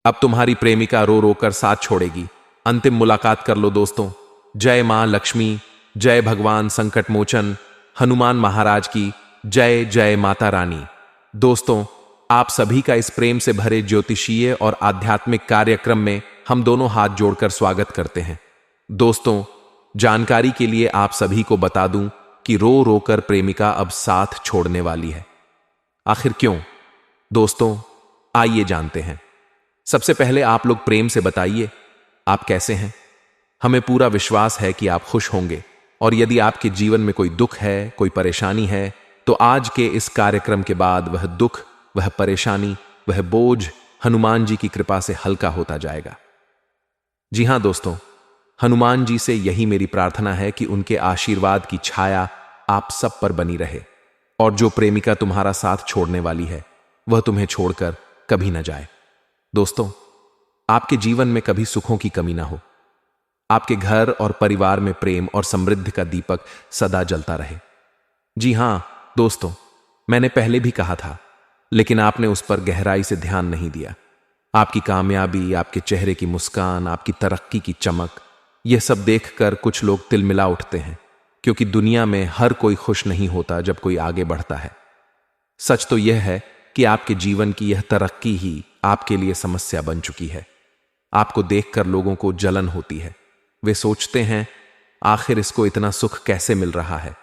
अब तुम्हारी प्रेमिका रो रो कर साथ छोड़ेगी। अंतिम मुलाकात कर लो दोस्तों। जय मां लक्ष्मी, जय भगवान संकट मोचन, हनुमान महाराज की जय। जय माता रानी। दोस्तों, आप सभी का इस प्रेम से भरे ज्योतिषीय और आध्यात्मिक कार्यक्रम में हम दोनों हाथ जोड़कर स्वागत करते हैं। दोस्तों, जानकारी के लिए आप सभी को बता दूं कि रो रो कर प्रेमिका अब साथ छोड़ने वाली है। आखिर क्यों? दोस्तों, आइए जानते हैं। सबसे पहले आप लोग प्रेम से बताइए, आप कैसे हैं? हमें पूरा विश्वास है कि आप खुश होंगे, और यदि आपके जीवन में कोई दुख है, कोई परेशानी है, तो आज के इस कार्यक्रम के बाद वह दुख, वह परेशानी, वह बोझ हनुमान जी की कृपा से हल्का होता जाएगा। जी हां दोस्तों, हनुमान जी से यही मेरी प्रार्थना है कि उनके आशीर्वाद की छाया आप सब पर बनी रहे, और जो प्रेमिका तुम्हारा साथ छोड़ने वाली है वह तुम्हें छोड़कर कभी न जाए। दोस्तों, आपके जीवन में कभी सुखों की कमी ना हो। आपके घर और परिवार में प्रेम और समृद्धि का दीपक सदा जलता रहे। जी हां दोस्तों, मैंने पहले भी कहा था, लेकिन आपने उस पर गहराई से ध्यान नहीं दिया। आपकी कामयाबी, आपके चेहरे की मुस्कान, आपकी तरक्की की चमक, यह सब देखकर कुछ लोग तिलमिला उठते हैं, क्योंकि दुनिया में हर कोई खुश नहीं होता जब कोई आगे बढ़ता है। सच तो यह है कि आपके जीवन की यह तरक्की ही आपके लिए समस्या बन चुकी है। आपको देखकर लोगों को जलन होती है। वे सोचते हैं, आखिर इसको इतना सुख कैसे मिल रहा है?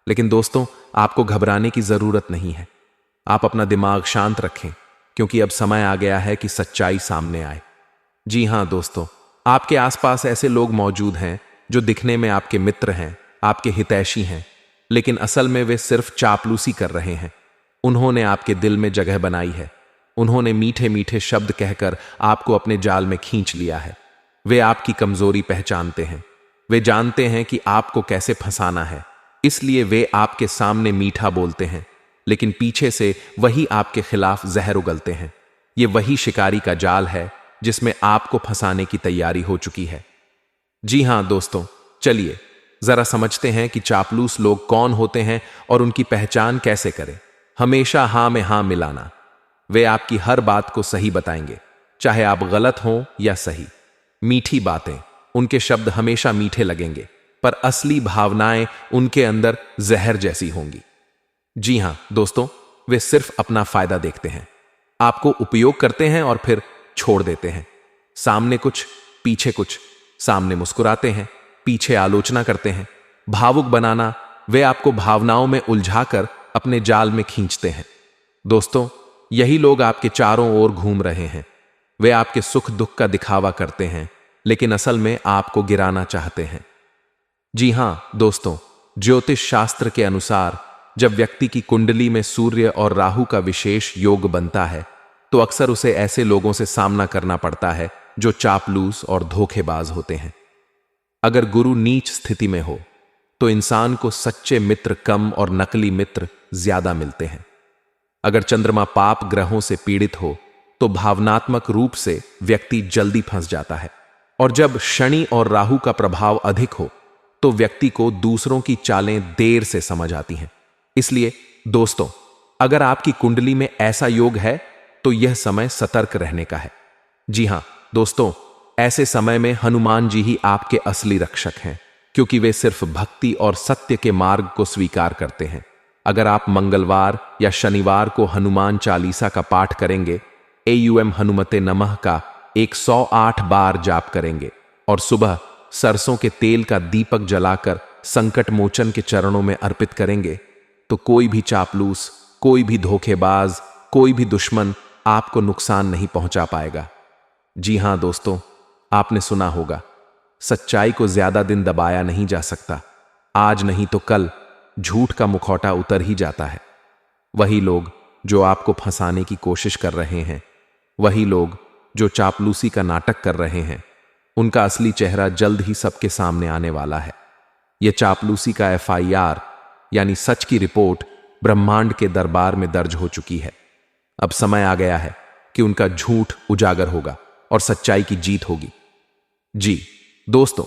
लेकिन दोस्तों, आपको घबराने की जरूरत नहीं है। आप अपना दिमाग शांत रखें, क्योंकि अब समय आ गया है कि सच्चाई सामने आए। जी हां दोस्तों, आपके आसपास ऐसे लोग मौजूद हैं जो दिखने में आपके मित्र हैं, आपके हितैषी हैं, लेकिन असल में वे सिर्फ चापलूसी कर रहे हैं। उन्होंने आपके दिल में जगह बनाई है। उन्होंने मीठे मीठे शब्द कहकर आपको अपने जाल में खींच लिया है। वे आपकी कमजोरी पहचानते हैं। वे जानते हैं कि आपको कैसे फंसाना है, इसलिए वे आपके सामने मीठा बोलते हैं, लेकिन पीछे से वही आपके खिलाफ जहर उगलते हैं। ये वही शिकारी का जाल है जिसमें आपको फंसाने की तैयारी हो चुकी है। जी हां दोस्तों, चलिए जरा समझते हैं कि चापलूस लोग कौन होते हैं और उनकी पहचान कैसे करें। हमेशा हां में हां मिलाना। वे आपकी हर बात को सही बताएंगे, चाहे आप गलत हों या सही। मीठी बातें, उनके शब्द हमेशा मीठे लगेंगे, पर असली भावनाएं उनके अंदर जहर जैसी होंगी। जी हां दोस्तों, वे सिर्फ अपना फायदा देखते हैं। आपको उपयोग करते हैं और फिर छोड़ देते हैं। सामने कुछ, पीछे कुछ। सामने मुस्कुराते हैं, पीछे आलोचना करते हैं। भावुक बनाना, वे आपको भावनाओं में उलझाकर अपने जाल में खींचते हैं। दोस्तों, यही लोग आपके चारों ओर घूम रहे हैं। वे आपके सुख दुख का दिखावा करते हैं, लेकिन असल में आपको गिराना चाहते हैं। जी हां दोस्तों, ज्योतिष शास्त्र के अनुसार जब व्यक्ति की कुंडली में सूर्य और राहु का विशेष योग बनता है, तो अक्सर उसे ऐसे लोगों से सामना करना पड़ता है जो चापलूस और धोखेबाज होते हैं। अगर गुरु नीच स्थिति में हो, तो इंसान को सच्चे मित्र कम और नकली मित्र ज्यादा मिलते हैं। अगर चंद्रमा पाप ग्रहों से पीड़ित हो, तो भावनात्मक रूप से व्यक्ति जल्दी फंस जाता है। और जब शनि और राहु का प्रभाव अधिक हो, तो व्यक्ति को दूसरों की चालें देर से समझ आती हैं। इसलिए दोस्तों, अगर आपकी कुंडली में ऐसा योग है, तो यह समय सतर्क रहने का है। जी हां दोस्तों, ऐसे समय में हनुमान जी ही आपके असली रक्षक हैं, क्योंकि वे सिर्फ भक्ति और सत्य के मार्ग को स्वीकार करते हैं। अगर आप मंगलवार या शनिवार को हनुमान चालीसा का पाठ करेंगे, एयुएम हनुमते नमः का 108 बार जाप करेंगे, और सुबह सरसों के तेल का दीपक जलाकर संकट मोचन के चरणों में अर्पित करेंगे, तो कोई भी चापलूस, कोई भी धोखेबाज, कोई भी दुश्मन आपको नुकसान नहीं पहुंचा पाएगा। जी हां दोस्तों, आपने सुना होगा, सच्चाई को ज्यादा दिन दबाया नहीं जा सकता। आज नहीं तो कल झूठ का मुखौटा उतर ही जाता है। वही लोग जो आपको फंसाने की कोशिश कर रहे हैं, वही लोग जो चापलूसी का नाटक कर रहे हैं, उनका असली चेहरा जल्द ही सबके सामने आने वाला है। यह चापलूसी का FIR यानी सच की रिपोर्ट ब्रह्मांड के दरबार में दर्ज हो चुकी है। अब समय आ गया है कि उनका झूठ उजागर होगा और सच्चाई की जीत होगी। जी दोस्तों,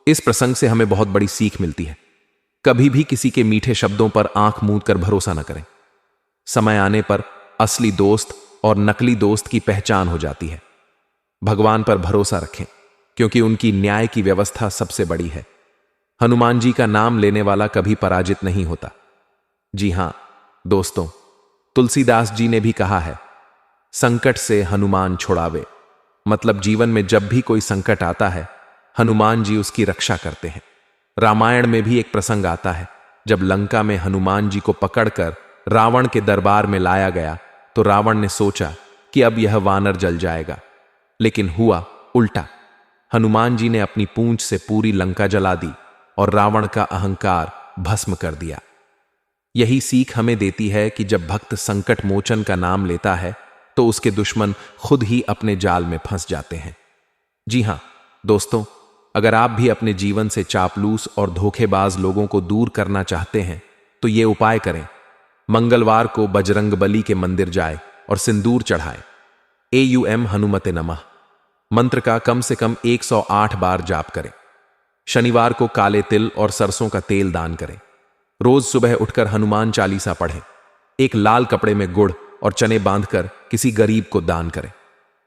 इस प्रसंग से हमें बहुत बड़ी सीख मिलती है। कभी भी किसी के मीठे शब्दों पर आंख मूंद कर भरोसा न करें। समय आने पर असली दोस्त और नकली दोस्त की पहचान हो जाती है। भगवान पर भरोसा रखें, क्योंकि उनकी न्याय की व्यवस्था सबसे बड़ी है। हनुमान जी का नाम लेने वाला कभी पराजित नहीं होता। जी हां दोस्तों, तुलसीदास जी ने भी कहा है, संकट से हनुमान छुड़ावे। मतलब जीवन में जब भी कोई संकट आता है, हनुमान जी उसकी रक्षा करते हैं। रामायण में भी एक प्रसंग आता है, जब लंका में हनुमान जी को पकड़कर रावण के दरबार में लाया गया तो रावण ने सोचा कि अब यह वानर जल जाएगा, लेकिन हुआ उल्टा। हनुमान जी ने अपनी पूंछ से पूरी लंका जला दी और रावण का अहंकार भस्म कर दिया। यही सीख हमें देती है कि जब भक्त संकट मोचन का नाम लेता है तो उसके दुश्मन खुद ही अपने जाल में फंस जाते हैं। जी हां दोस्तों, अगर आप भी अपने जीवन से चापलूस और धोखेबाज लोगों को दूर करना चाहते हैं तो ये उपाय करें। मंगलवार को बजरंगबली के मंदिर जाए और सिंदूर चढ़ाए। AUM हनुमते नमः मंत्र का कम से कम 108 बार जाप करें। शनिवार को काले तिल और सरसों का तेल दान करें। रोज सुबह उठकर हनुमान चालीसा पढ़ें। एक लाल कपड़े में गुड़ और चने बांधकर किसी गरीब को दान करें।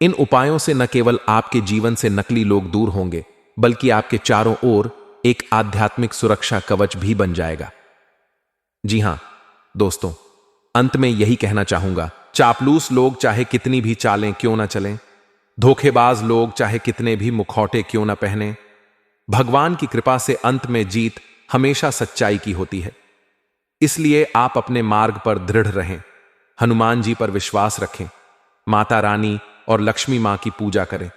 इन उपायों से न केवल आपके जीवन से नकली लोग दूर होंगे, बल्कि आपके चारों ओर एक आध्यात्मिक सुरक्षा कवच भी बन जाएगा। जी हां दोस्तों, अंत में यही कहना चाहूंगा, चापलूस लोग चाहे कितनी भी चालें क्यों ना चलें, धोखेबाज लोग चाहे कितने भी मुखौटे क्यों ना पहने, भगवान की कृपा से अंत में जीत हमेशा सच्चाई की होती है। इसलिए आप अपने मार्ग पर दृढ़ रहें, हनुमान जी पर विश्वास रखें, माता रानी और लक्ष्मी मां की पूजा करें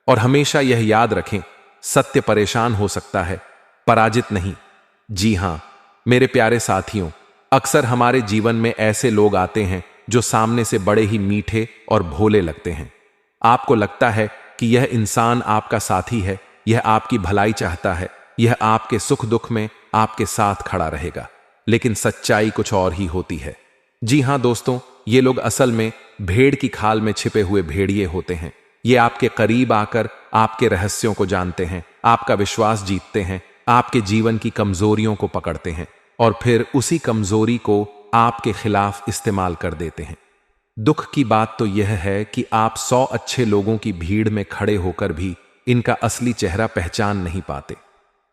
और हमेशा यह याद रखें, सत्य परेशान हो सकता है, पराजित नहीं। जी हां मेरे प्यारे साथियों, अक्सर हमारे जीवन में ऐसे लोग आते हैं जो सामने से बड़े ही मीठे और भोले लगते हैं। आपको लगता है कि यह इंसान आपका साथी है, यह आपकी भलाई चाहता है, यह आपके सुख दुख में आपके साथ खड़ा रहेगा, लेकिन सच्चाई कुछ और ही होती है। जी हां दोस्तों, ये लोग असल में भेड़ की खाल में छिपे हुए भेड़िए होते हैं। ये आपके करीब आकर आपके रहस्यों को जानते हैं, आपका विश्वास जीतते हैं, आपके जीवन की कमजोरियों को पकड़ते हैं और फिर उसी कमजोरी को आपके खिलाफ इस्तेमाल कर देते हैं। दुख की बात तो यह है कि आप 100 अच्छे लोगों की भीड़ में खड़े होकर भी इनका असली चेहरा पहचान नहीं पाते।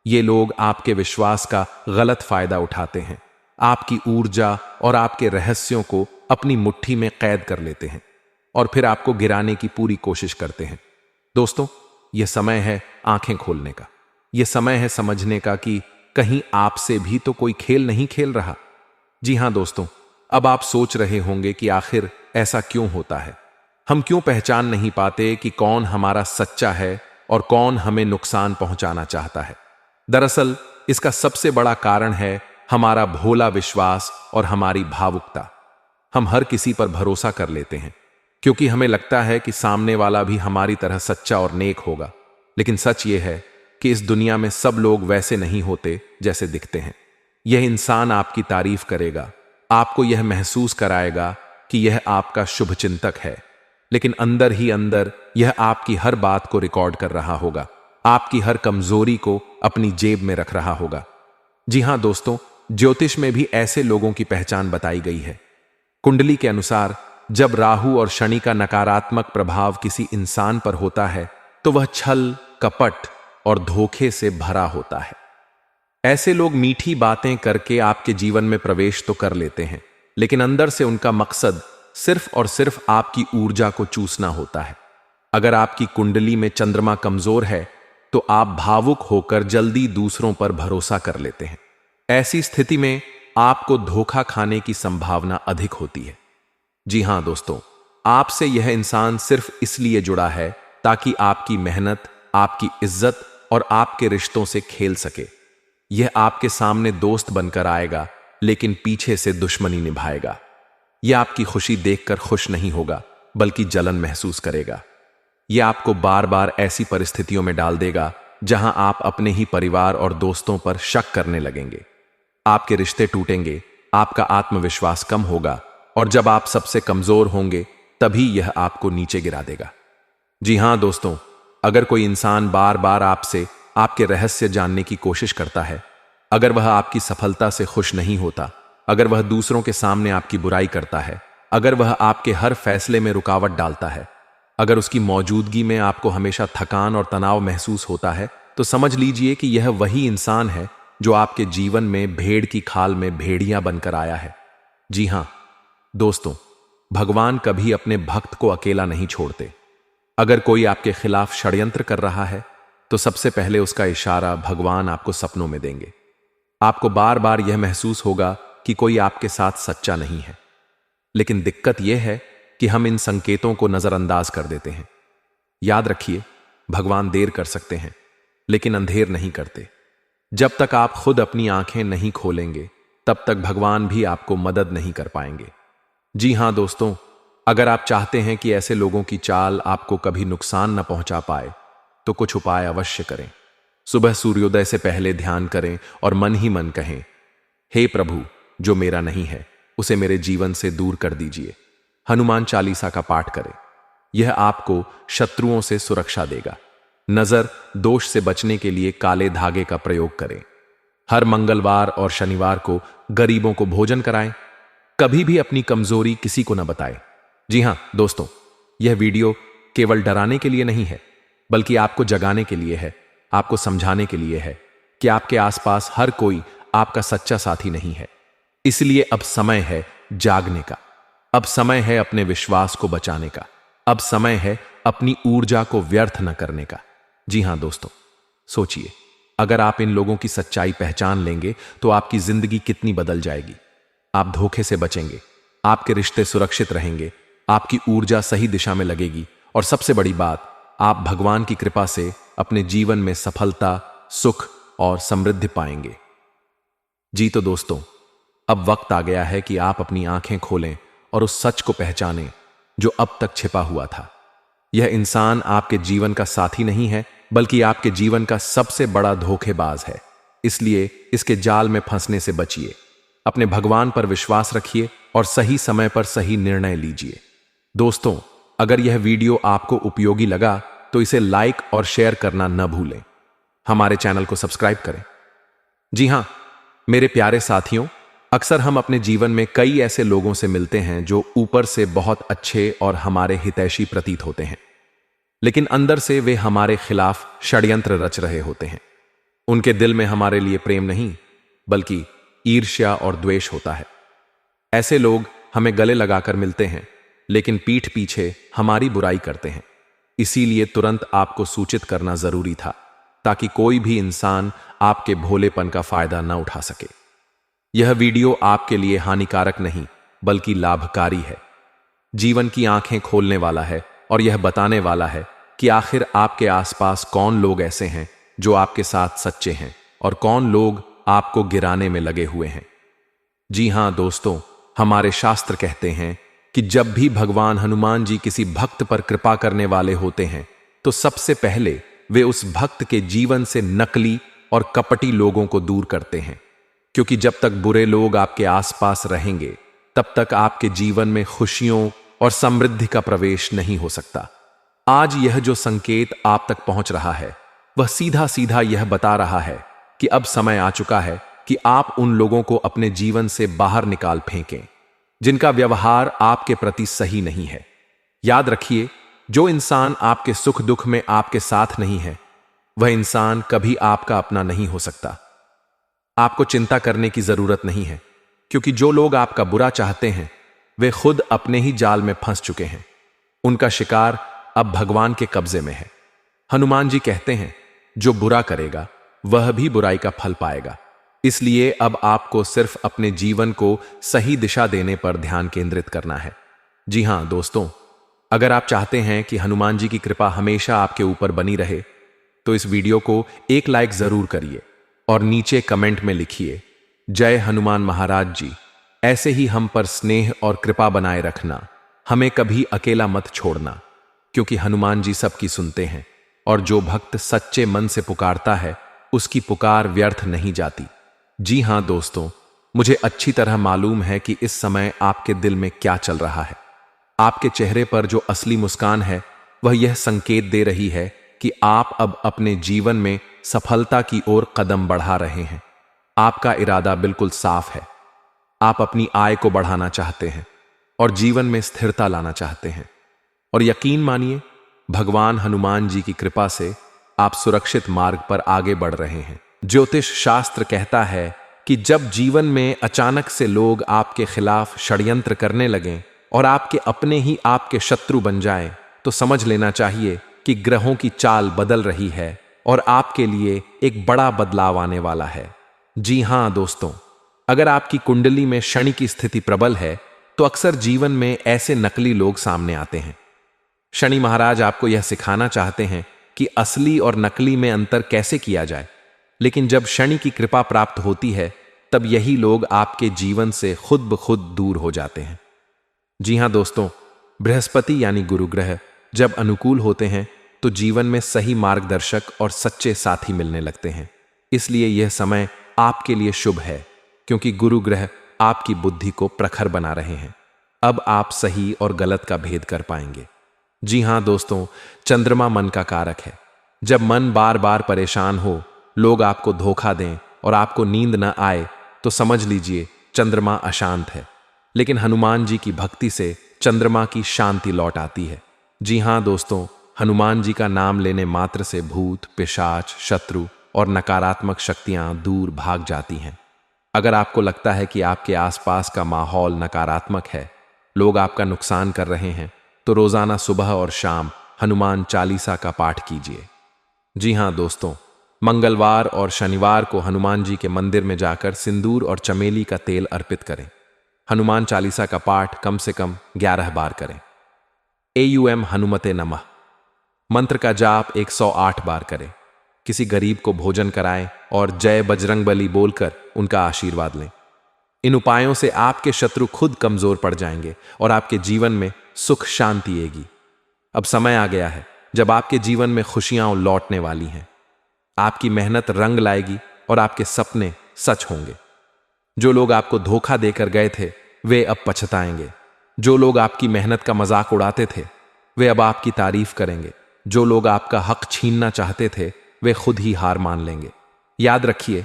ये लोग आपके विश्वास का गलत फायदा उठाते हैं, आपकी ऊर्जा और आपके रहस्यों को अपनी मुट्ठी में कैद कर लेते हैं और फिर आपको गिराने की पूरी कोशिश करते हैं। दोस्तों, यह समय है आंखें खोलने का, यह समय है समझने का कि कहीं आपसे भी तो कोई खेल नहीं खेल रहा। जी हां दोस्तों, अब आप सोच रहे होंगे कि आखिर ऐसा क्यों होता है, हम क्यों पहचान नहीं पाते कि कौन हमारा सच्चा है और कौन हमें नुकसान पहुंचाना चाहता है। दरअसल इसका सबसे बड़ा कारण है हमारा भोला विश्वास और हमारी भावुकता। हम हर किसी पर भरोसा कर लेते हैं क्योंकि हमें लगता है कि सामने वाला भी हमारी तरह सच्चा और नेक होगा, लेकिन सच ये है कि इस दुनिया में सब लोग वैसे नहीं होते जैसे दिखते हैं। यह इंसान आपकी तारीफ करेगा, आपको यह महसूस कराएगा कि यह आपका शुभचिंतक है, लेकिन अंदर ही अंदर यह आपकी हर बात को रिकॉर्ड कर रहा होगा, आपकी हर कमजोरी को अपनी जेब में रख रहा होगा। जी हां दोस्तों, ज्योतिष में भी ऐसे लोगों की पहचान बताई गई है। कुंडली के अनुसार जब राहु और शनि का नकारात्मक प्रभाव किसी इंसान पर होता है तो वह छल, कपट और धोखे से भरा होता है। ऐसे लोग मीठी बातें करके आपके जीवन में प्रवेश तो कर लेते हैं, लेकिन अंदर से उनका मकसद सिर्फ और सिर्फ आपकी ऊर्जा को चूसना होता है। अगर आपकी कुंडली में चंद्रमा कमजोर है तो आप भावुक होकर जल्दी दूसरों पर भरोसा कर लेते हैं। ऐसी स्थिति में आपको धोखा खाने की संभावना अधिक होती है। जी हां दोस्तों, आपसे यह इंसान सिर्फ इसलिए जुड़ा है ताकि आपकी मेहनत, आपकी इज्जत और आपके रिश्तों से खेल सके। यह आपके सामने दोस्त बनकर आएगा, लेकिन पीछे से दुश्मनी निभाएगा। यह आपकी खुशी देखकर खुश नहीं होगा, बल्कि जलन महसूस करेगा। यह आपको बार बार ऐसी परिस्थितियों में डाल देगा जहां आप अपने ही परिवार और दोस्तों पर शक करने लगेंगे। आपके रिश्ते टूटेंगे, आपका आत्मविश्वास कम होगा और जब आप सबसे कमजोर होंगे तभी यह आपको नीचे गिरा देगा। जी हां दोस्तों, अगर कोई इंसान बार बार आपसे आपके रहस्य जानने की कोशिश करता है, अगर वह आपकी सफलता से खुश नहीं होता, अगर वह दूसरों के सामने आपकी बुराई करता है, अगर वह आपके हर फैसले में रुकावट डालता है, अगर उसकी मौजूदगी में आपको हमेशा थकान और तनाव महसूस होता है तो समझ लीजिए कि यह वही इंसान है जो आपके जीवन में भेड़ की खाल में भेड़ियां बनकर आया है। जी हां दोस्तों, भगवान कभी अपने भक्त को अकेला नहीं छोड़ते। अगर कोई आपके खिलाफ षड्यंत्र कर रहा है तो सबसे पहले उसका इशारा भगवान आपको सपनों में देंगे। आपको बार बार यह महसूस होगा कि कोई आपके साथ सच्चा नहीं है। लेकिन दिक्कत यह है कि हम इन संकेतों को नजरअंदाज कर देते हैं। याद रखिए, भगवान देर कर सकते हैं लेकिन अंधेर नहीं करते। जब तक आप खुद अपनी आंखें नहीं खोलेंगे तब तक भगवान भी आपको मदद नहीं कर पाएंगे। जी हां दोस्तों, अगर आप चाहते हैं कि ऐसे लोगों की चाल आपको कभी नुकसान न पहुंचा पाए तो कुछ उपाय अवश्य करें। सुबह सूर्योदय से पहले ध्यान करें और मन ही मन कहें, हे प्रभु, जो मेरा नहीं है उसे मेरे जीवन से दूर कर दीजिए। हनुमान चालीसा का पाठ करें, यह आपको शत्रुओं से सुरक्षा देगा। नजर दोष से बचने के लिए काले धागे का प्रयोग करें। हर मंगलवार और शनिवार को गरीबों को भोजन कराएं। कभी भी अपनी कमजोरी किसी को न बताएं। जी हां दोस्तों, यह वीडियो केवल डराने के लिए नहीं है बल्कि आपको जगाने के लिए है, आपको समझाने के लिए है कि आपके आसपास हर कोई आपका सच्चा साथी नहीं है। इसलिए अब समय है जागने का। अब समय है अपने विश्वास को बचाने का। अब समय है अपनी ऊर्जा को व्यर्थ न करने का। जी हां दोस्तों, सोचिए, अगर आप इन लोगों की सच्चाई पहचान लेंगे तो आपकी जिंदगी कितनी बदल जाएगी। आप धोखे से बचेंगे, आपके रिश्ते सुरक्षित रहेंगे, आपकी ऊर्जा सही दिशा में लगेगी और सबसे बड़ी बात, आप भगवान की कृपा से अपने जीवन में सफलता, सुख और समृद्धि पाएंगे। जी तो दोस्तों, अब वक्त आ गया है कि आप अपनी आंखें खोलें और उस सच को पहचानें जो अब तक छिपा हुआ था। यह इंसान आपके जीवन का साथी नहीं है बल्कि आपके जीवन का सबसे बड़ा धोखेबाज है। इसलिए इसके जाल में फंसने से बचिए। अपने भगवान पर विश्वास रखिए और सही समय पर सही निर्णय लीजिए। दोस्तों, अगर यह वीडियो आपको उपयोगी लगा तो इसे लाइक और शेयर करना न भूलें। हमारे चैनल को सब्सक्राइब करें। जी हां मेरे प्यारे साथियों, अक्सर हम अपने जीवन में कई ऐसे लोगों से मिलते हैं जो ऊपर से बहुत अच्छे और हमारे हितैषी प्रतीत होते हैं, लेकिन अंदर से वे हमारे खिलाफ षड्यंत्र रच रहे होते हैं। उनके दिल में हमारे लिए प्रेम नहीं बल्कि ईर्ष्या और द्वेष होता है। ऐसे लोग हमें गले लगाकर मिलते हैं लेकिन पीठ पीछे हमारी बुराई करते हैं। इसीलिए तुरंत आपको सूचित करना जरूरी था ताकि कोई भी इंसान आपके भोलेपन का फायदा न उठा सके। यह वीडियो आपके लिए हानिकारक नहीं बल्कि लाभकारी है। जीवन की आंखें खोलने वाला है और यह बताने वाला है कि आखिर आपके आसपास कौन लोग ऐसे हैं जो आपके साथ सच्चे हैं और कौन लोग आपको गिराने में लगे हुए हैं। जी हां दोस्तों, हमारे शास्त्र कहते हैं कि जब भी भगवान हनुमान जी किसी भक्त पर कृपा करने वाले होते हैं तो सबसे पहले वे उस भक्त के जीवन से नकली और कपटी लोगों को दूर करते हैं, क्योंकि जब तक बुरे लोग आपके आसपास रहेंगे तब तक आपके जीवन में खुशियों और समृद्धि का प्रवेश नहीं हो सकता। आज यह जो संकेत आप तक पहुंच रहा है वह सीधा सीधा यह बता रहा है कि अब समय आ चुका है कि आप उन लोगों को अपने जीवन से बाहर निकाल फेंकें जिनका व्यवहार आपके प्रति सही नहीं है। याद रखिए, जो इंसान आपके सुख दुख में आपके साथ नहीं है वह इंसान कभी आपका अपना नहीं हो सकता। आपको चिंता करने की जरूरत नहीं है, क्योंकि जो लोग आपका बुरा चाहते हैं वे खुद अपने ही जाल में फंस चुके हैं। उनका शिकार अब भगवान के कब्जे में है। हनुमान जी कहते हैं, जो बुरा करेगा वह भी बुराई का फल पाएगा। इसलिए अब आपको सिर्फ अपने जीवन को सही दिशा देने पर ध्यान केंद्रित करना है। जी हां दोस्तों, अगर आप चाहते हैं कि हनुमान जी की कृपा हमेशा आपके ऊपर बनी रहे तो इस वीडियो को एक लाइक जरूर करिए और नीचे कमेंट में लिखिए, जय हनुमान महाराज जी। ऐसे ही हम पर स्नेह और कृपा बनाए रखना, हमें कभी अकेला मत छोड़ना, क्योंकि हनुमान जी सबकी सुनते हैं और जो भक्त सच्चे मन से पुकारता है उसकी पुकार व्यर्थ नहीं जाती। जी हां दोस्तों, मुझे अच्छी तरह मालूम है कि इस समय आपके दिल में क्या चल रहा है। आपके चेहरे पर जो असली मुस्कान है वह यह संकेत दे रही है कि आप अब अपने जीवन में सफलता की ओर कदम बढ़ा रहे हैं। आपका इरादा बिल्कुल साफ है। आप अपनी आय को बढ़ाना चाहते हैं और जीवन में स्थिरता लाना चाहते हैं। और यकीन मानिए, भगवान हनुमान जी की कृपा से आप सुरक्षित मार्ग पर आगे बढ़ रहे हैं। ज्योतिष शास्त्र कहता है कि जब जीवन में अचानक से लोग आपके खिलाफ षड्यंत्र करने लगें और आपके अपने ही आपके शत्रु बन जाएं, तो समझ लेना चाहिए कि ग्रहों की चाल बदल रही है और आपके लिए एक बड़ा बदलाव आने वाला है। जी हां दोस्तों, अगर आपकी कुंडली में शनि की स्थिति प्रबल है तो अक्सर जीवन में ऐसे नकली लोग सामने आते हैं। शनि महाराज आपको यह सिखाना चाहते हैं कि असली और नकली में अंतर कैसे किया जाए, लेकिन जब शनि की कृपा प्राप्त होती है तब यही लोग आपके जीवन से खुद ब खुद दूर हो जाते हैं। जी हां दोस्तों, बृहस्पति यानी गुरु ग्रह जब अनुकूल होते हैं तो जीवन में सही मार्गदर्शक और सच्चे साथी मिलने लगते हैं। इसलिए यह समय आपके लिए शुभ है, क्योंकि गुरु ग्रह आपकी बुद्धि को प्रखर बना रहे हैं। अब आप सही और गलत का भेद कर पाएंगे। जी हां दोस्तों, चंद्रमा मन का कारक है। जब मन बार बार परेशान हो, लोग आपको धोखा दें और आपको नींद न आए, तो समझ लीजिए चंद्रमा अशांत है। लेकिन हनुमान जी की भक्ति से चंद्रमा की शांति लौट आती है। जी हां दोस्तों, हनुमान जी का नाम लेने मात्र से भूत, पिशाच, शत्रु और नकारात्मक शक्तियां दूर भाग जाती हैं। अगर आपको लगता है कि आपके आसपास का माहौल नकारात्मक है, लोग आपका नुकसान कर रहे हैं, तो रोजाना सुबह और शाम हनुमान चालीसा का पाठ कीजिए। जी हां दोस्तों, मंगलवार और शनिवार को हनुमान जी के मंदिर में जाकर सिंदूर और चमेली का तेल अर्पित करें। हनुमान चालीसा का पाठ कम से कम 11 बार करें। एयूएम हनुमते नमः मंत्र का जाप 108 बार करें। किसी गरीब को भोजन कराएं और जय बजरंगबली बोलकर उनका आशीर्वाद लें। इन उपायों से आपके शत्रु खुद कमजोर पड़ जाएंगे और आपके जीवन में सुख शांति आएगी। अब समय आ गया है जब आपके जीवन में खुशियां लौटने वाली हैं। आपकी मेहनत रंग लाएगी और आपके सपने सच होंगे। जो लोग आपको धोखा देकर गए थे, वे अब पछताएंगे। जो लोग आपकी मेहनत का मजाक उड़ाते थे, वे अब आपकी तारीफ करेंगे। जो लोग आपका हक छीनना चाहते थे, वे खुद ही हार मान लेंगे। याद रखिए,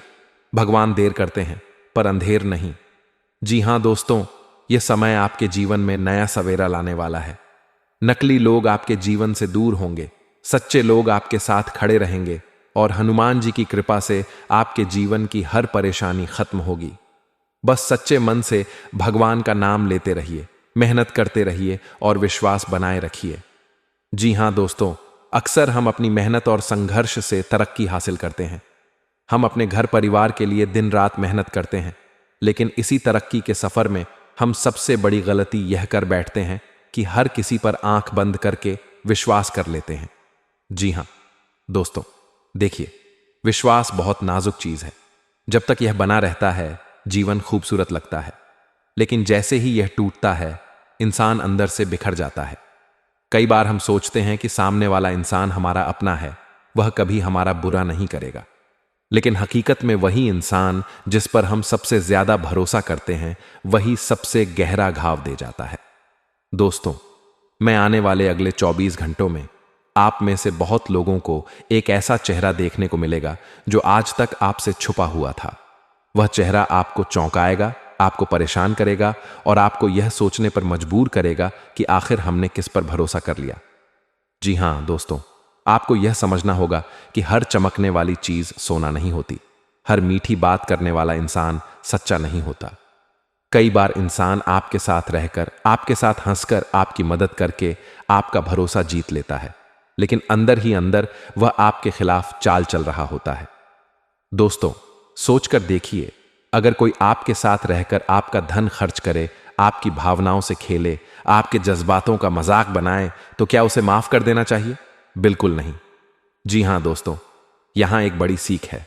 भगवान देर करते हैं पर अंधेर नहीं। जी हां दोस्तों, यह समय आपके जीवन में नया सवेरा लाने वाला है। नकली लोग आपके जीवन से दूर होंगे, सच्चे लोग आपके साथ खड़े रहेंगे और हनुमान जी की कृपा से आपके जीवन की हर परेशानी खत्म होगी। बस सच्चे मन से भगवान का नाम लेते रहिए, मेहनत करते रहिए और विश्वास बनाए रखिए। जी हां दोस्तों, अक्सर हम अपनी मेहनत और संघर्ष से तरक्की हासिल करते हैं। हम अपने घर परिवार के लिए दिन रात मेहनत करते हैं, लेकिन इसी तरक्की के सफर में हम सबसे बड़ी गलती यह कर बैठते हैं कि हर किसी पर आंख बंद करके विश्वास कर लेते हैं। जी हां दोस्तों, देखिए, विश्वास बहुत नाजुक चीज है। जब तक यह बना रहता है, जीवन खूबसूरत लगता है, लेकिन जैसे ही यह टूटता है, इंसान अंदर से बिखर जाता है। कई बार हम सोचते हैं कि सामने वाला इंसान हमारा अपना है, वह कभी हमारा बुरा नहीं करेगा, लेकिन हकीकत में वही इंसान जिस पर हम सबसे ज्यादा भरोसा करते हैं, वही सबसे गहरा घाव दे जाता है। दोस्तों, मैं आने वाले अगले 24 घंटों में आप में से बहुत लोगों को एक ऐसा चेहरा देखने को मिलेगा जो आज तक आपसे छुपा हुआ था। वह चेहरा आपको चौंकाएगा, आपको परेशान करेगा और आपको यह सोचने पर मजबूर करेगा कि आखिर हमने किस पर भरोसा कर लिया। जी हां दोस्तों, आपको यह समझना होगा कि हर चमकने वाली चीज सोना नहीं होती, हर मीठी बात करने वाला इंसान सच्चा नहीं होता। कई बार इंसान आपके साथ रहकर, आपके साथ हंसकर, आपकी मदद करके आपका भरोसा जीत लेता है, लेकिन अंदर ही अंदर वह आपके खिलाफ चाल चल रहा होता है। दोस्तों, सोचकर देखिए, अगर कोई आपके साथ रहकर आपका धन खर्च करे, आपकी भावनाओं से खेले, आपके जज्बातों का मजाक बनाए, तो क्या उसे माफ कर देना चाहिए? बिल्कुल नहीं। जी हां दोस्तों, यहां एक बड़ी सीख है।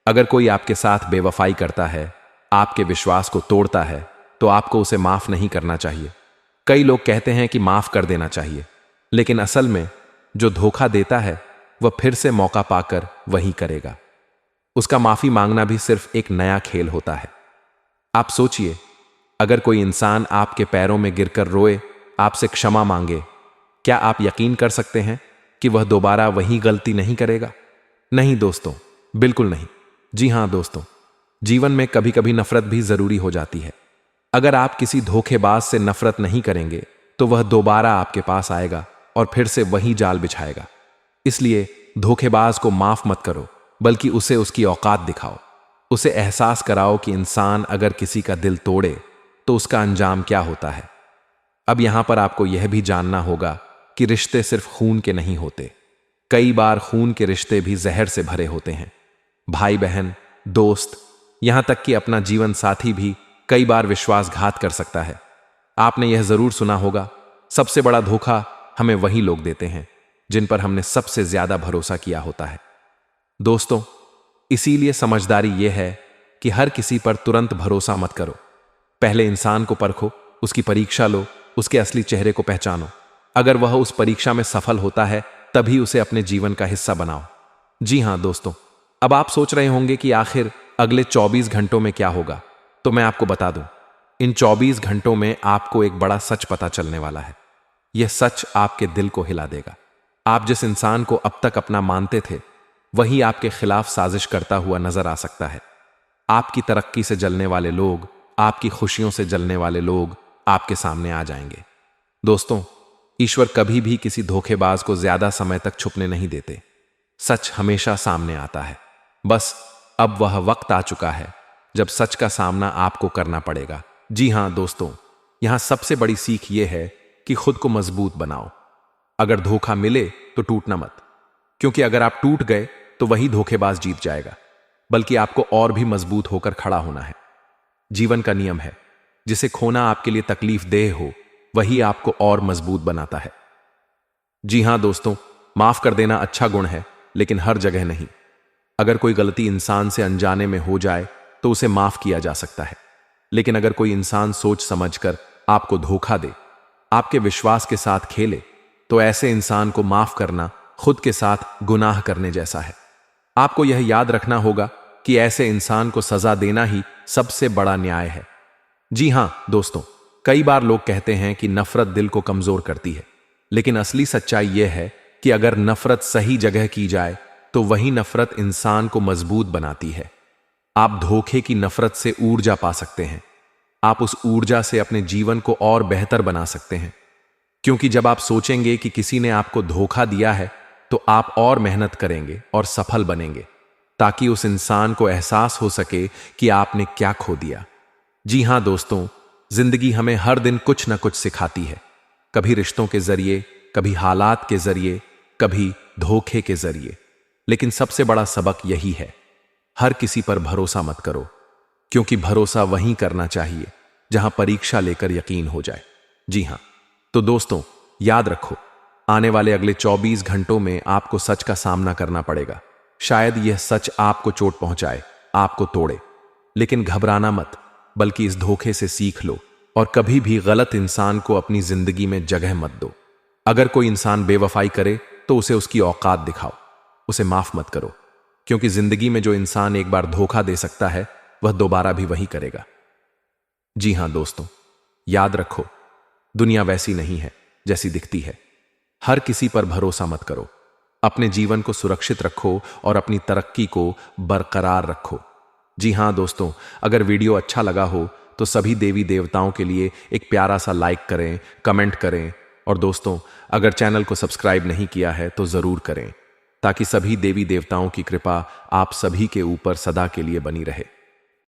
अगर कोई आपके साथ बेवफाई करता है, आपके विश्वास को तोड़ता है, तो आपको उसे माफ नहीं करना चाहिए। कई लोग कहते हैं कि माफ कर देना चाहिए, लेकिन असल में जो धोखा देता है वह फिर से मौका पाकर वही करेगा। उसका माफी मांगना भी सिर्फ एक नया खेल होता है। आप सोचिए, अगर कोई इंसान आपके पैरों में गिरकर रोए, आपसे क्षमा मांगे, क्या आप यकीन कर सकते हैं कि वह दोबारा वही गलती नहीं करेगा? नहीं दोस्तों, बिल्कुल नहीं। जी हां दोस्तों, जीवन में कभी कभी नफरत भी जरूरी हो जाती है। अगर आप किसी धोखेबाज से नफरत नहीं करेंगे, तो वह दोबारा आपके पास आएगा और फिर से वही जाल बिछाएगा। इसलिए धोखेबाज को माफ मत करो, बल्कि उसे उसकी औकात दिखाओ। उसे एहसास कराओ कि इंसान अगर किसी का दिल तोड़े तो उसका अंजाम क्या होता है। अब यहां पर आपको यह भी जानना होगा कि रिश्ते सिर्फ खून के नहीं होते। कई बार खून के रिश्ते भी जहर से भरे होते हैं। भाई बहन, दोस्त, यहां तक कि अपना जीवन साथी भी कई बार विश्वासघात कर सकता है। आपने यह जरूर सुना होगा, सबसे बड़ा धोखा हमें वही लोग देते हैं जिन पर हमने सबसे ज्यादा भरोसा किया होता है। दोस्तों, इसीलिए समझदारी यह है कि हर किसी पर तुरंत भरोसा मत करो। पहले इंसान को परखो, उसकी परीक्षा लो, उसके असली चेहरे को पहचानो। अगर वह उस परीक्षा में सफल होता है तभी उसे अपने जीवन का हिस्सा बनाओ। जी हां दोस्तों, अब आप सोच रहे होंगे कि आखिर अगले 24 घंटों में क्या होगा, तो मैं आपको बता दूं, इन 24 घंटों में आपको एक बड़ा सच पता चलने वाला है। यह सच आपके दिल को हिला देगा। आप जिस इंसान को अब तक अपना मानते थे, वही आपके खिलाफ साजिश करता हुआ नजर आ सकता है। आपकी तरक्की से जलने वाले लोग, आपकी खुशियों से जलने वाले लोग आपके सामने आ जाएंगे। दोस्तों, ईश्वर कभी भी किसी धोखेबाज को ज्यादा समय तक छुपने नहीं देते। सच हमेशा सामने आता है। बस अब वह वक्त आ चुका है जब सच का सामना आपको करना पड़ेगा। जी हां दोस्तों, यहां सबसे बड़ी सीख यह है कि खुद को मजबूत बनाओ। अगर धोखा मिले तो टूटना मत, क्योंकि अगर आप टूट गए तो वही धोखेबाज जीत जाएगा। बल्कि आपको और भी मजबूत होकर खड़ा होना है। जीवन का नियम है, जिसे खोना आपके लिए तकलीफ देह हो, वही आपको और मजबूत बनाता है। जी हां दोस्तों, माफ कर देना अच्छा गुण है, लेकिन हर जगह नहीं। अगर कोई गलती इंसान से अनजाने में हो जाए तो उसे माफ किया जा सकता है, लेकिन अगर कोई इंसान सोच समझकर आपको धोखा दे, आपके विश्वास के साथ खेले, तो ऐसे इंसान को माफ करना खुद के साथ गुनाह करने जैसा है। आपको यह याद रखना होगा कि ऐसे इंसान को सजा देना ही सबसे बड़ा न्याय है। जी हां दोस्तों, कई बार लोग कहते हैं कि नफरत दिल को कमजोर करती है, लेकिन असली सच्चाई यह है कि अगर नफरत सही जगह की जाए तो वही नफरत इंसान को मजबूत बनाती है। आप धोखे की नफरत से ऊर्जा पा सकते हैं। आप उस ऊर्जा से अपने जीवन को और बेहतर बना सकते हैं, क्योंकि जब आप सोचेंगे कि किसी ने आपको धोखा दिया है तो आप और मेहनत करेंगे और सफल बनेंगे, ताकि उस इंसान को एहसास हो सके कि आपने क्या खो दिया। जी हां दोस्तों, जिंदगी हमें हर दिन कुछ ना कुछ सिखाती है, कभी रिश्तों के जरिए, कभी हालात के जरिए, कभी धोखे के जरिए। लेकिन सबसे बड़ा सबक यही है, हर किसी पर भरोसा मत करो, क्योंकि भरोसा वहीं करना चाहिए जहां परीक्षा लेकर यकीन हो जाए। जी हां, तो दोस्तों याद रखो, आने वाले अगले 24 घंटों में आपको सच का सामना करना पड़ेगा। शायद यह सच आपको चोट पहुंचाए, आपको तोड़े, लेकिन घबराना मत, बल्कि इस धोखे से सीख लो और कभी भी गलत इंसान को अपनी जिंदगी में जगह मत दो। अगर कोई इंसान बेवफाई करे तो उसे उसकी औकात दिखाओ, उसे माफ मत करो, क्योंकि जिंदगी में जो इंसान एक बार धोखा दे सकता है वह दोबारा भी वही करेगा। जी हां दोस्तों, याद रखो, दुनिया वैसी नहीं है जैसी दिखती है। हर किसी पर भरोसा मत करो। अपने जीवन को सुरक्षित रखो और अपनी तरक्की को बरकरार रखो। जी हां दोस्तों, अगर वीडियो अच्छा लगा हो तो सभी देवी देवताओं के लिए एक प्यारा सा लाइक करें, कमेंट करें, और दोस्तों अगर चैनल को सब्सक्राइब नहीं किया है तो जरूर करें, ताकि सभी देवी देवताओं की कृपा आप सभी के ऊपर सदा के लिए बनी रहे।